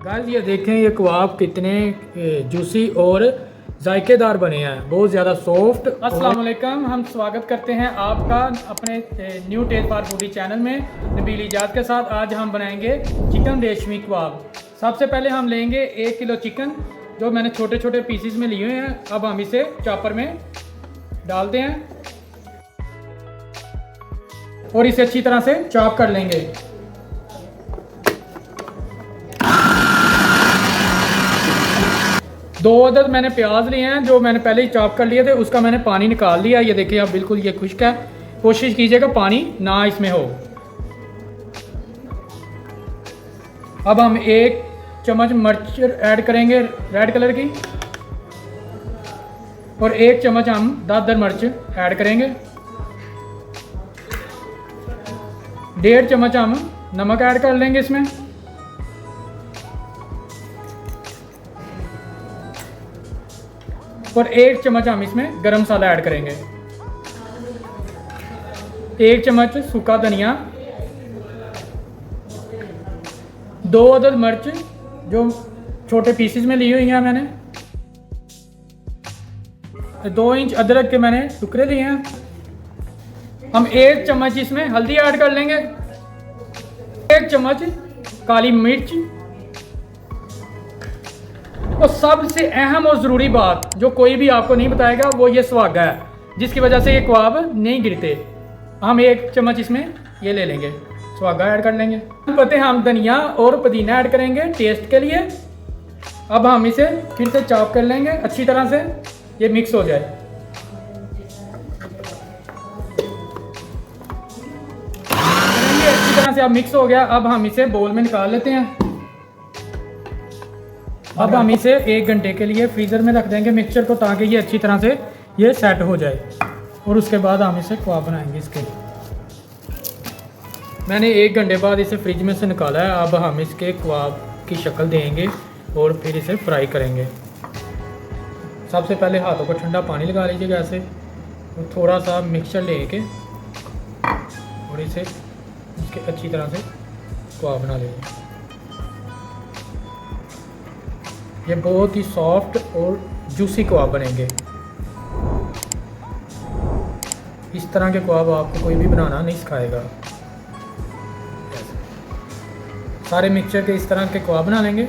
Guys ये देखें ये कबाब कितने जूसी और जायकेदार बने हैं, बहुत ज़्यादा सॉफ्ट। अस्सलाम वालेकुम, हम स्वागत करते हैं आपका अपने new taste for foodie channel में नबील इजाद के साथ। आज हम बनाएंगे चिकन रेशमी कबाब। सबसे पहले हम लेंगे 1 किलो चिकन जो मैंने छोटे छोटे पीसीज में लिए हुए हैं। अब हम इसे चॉपर में डालते हैं और इसे अच्छी तरह से चॉप कर लेंगे। दो अदद मैंने प्याज लिए हैं जो मैंने पहले ही चॉप कर लिए थे, उसका मैंने पानी निकाल लिया। ये देखिए आप बिल्कुल ये खुश्क है, कोशिश कीजिएगा पानी ना इसमें हो। अब हम 1 चम्मच मिर्च ऐड करेंगे रेड कलर की और 1 चम्मच हम दादर मिर्च ऐड करेंगे। 1.5 चम्मच हम नमक ऐड कर लेंगे इसमें। और 1 चम्मच हम इसमें गरम मसाला ऐड करेंगे। 1 चम्मच सूखा धनिया, 2 अदद मिर्च जो छोटे पीसेस में ली हुई हैं मैंने, 2 इंच अदरक के मैंने टुकड़े लिए हैं। हम 1 चम्मच इसमें हल्दी ऐड कर लेंगे, 1 चम्मच काली मिर्च और सबसे अहम और ज़रूरी बात जो कोई भी आपको नहीं बताएगा वो ये सुहागा है, जिसकी वजह से ये कबाब नहीं गिरते। हम 1 चम्मच इसमें ये ले लेंगे, सुहागा ऐड कर लेंगे। पते हम धनिया और पुदीना ऐड करेंगे टेस्ट के लिए। अब हम इसे फिर से चॉप कर लेंगे अच्छी तरह से, ये मिक्स हो जाए। अच्छी तरह से अब मिक्स हो गया। अब हम इसे बोल में निकाल लेते हैं। अब हम इसे 1 घंटे के लिए फ्रीज़र में रख देंगे मिक्सचर को, ताकि ये अच्छी तरह से ये सेट हो जाए। और उसके बाद हम इसे कबाब बनाएंगे इसके। मैंने 1 घंटे बाद इसे फ्रिज में से निकाला है। अब हम इसके कबाब की शक्ल देंगे और फिर इसे फ्राई करेंगे। सबसे पहले हाथों को ठंडा पानी लगा लीजिएगा ऐसे, और थोड़ा सा मिक्सचर लेके और इसे इसके अच्छी तरह से कबाब बना लीजिए। ये बहुत ही सॉफ्ट और जूसी कबाब बनेंगे। इस तरह के कबाब आपको कोई भी बनाना नहीं सिखाएगा। सारे मिक्सचर के इस तरह के कबाब बना लेंगे।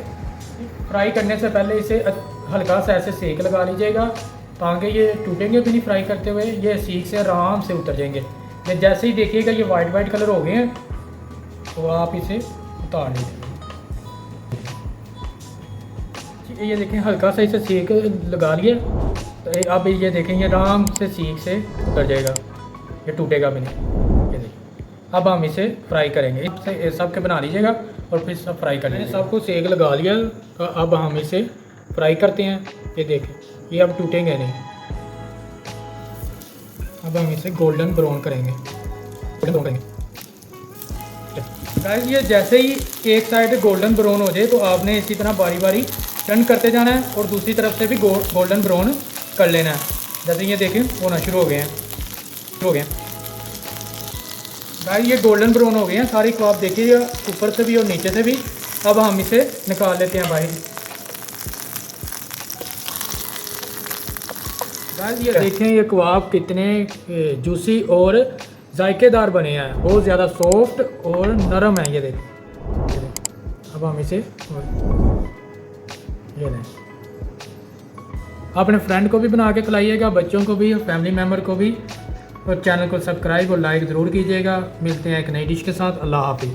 फ्राई करने से पहले इसे हल्का सा ऐसे सेक लगा लीजिएगा, ताकि ये टूटेंगे भी नहीं फ्राई करते हुए, ये सीख से आराम से उतर जाएंगे। ये जैसे ही देखिएगा ये वाइट कलर हो गए हैं तो आप इसे उतार लीजिए। ये देखें हल्का सा इसे सेक लगा लिया, तो अब ये देखें ये आराम से सीख से उतर जाएगा, ये टूटेगा भी नहीं। ये देखिए अब हम इसे फ्राई करेंगे। इसे सब के बना लीजिएगा और फिर सब फ्राई कर लेंगे। सबको सेक लगा लिया, तो अब हम इसे फ्राई करते हैं। ये देखें ये अब टूटेंगे नहीं। अब हम इसे गोल्डन ब्राउन करेंगे। गाइस ये जैसे ही एक साइड गोल्डन ब्राउन हो जाए तो आपने इसी तरह बारी बारी टर्न करते जाना है और दूसरी तरफ से भी गोल्डन ब्राउन कर लेना है। जैसे ये देखें होना शुरू हो गए हैं गाइस, ये गोल्डन ब्राउन हो गए हैं सारी कबाब, देखिए ऊपर से भी और नीचे से भी। अब हम इसे निकाल लेते हैं बाहर। गाइस ये देखें ये कबाब कितने जूसी और जायकेदार बने हैं, बहुत ज़्यादा सॉफ्ट और नरम है। ये देखें अब हम इसे ये लें। अपने फ्रेंड को भी बना के खिलाइएगा, बच्चों को भी, फैमिली मेम्बर को भी। और चैनल को सब्सक्राइब और लाइक ज़रूर कीजिएगा। मिलते हैं एक नई डिश के साथ। अल्लाह हाफिज़।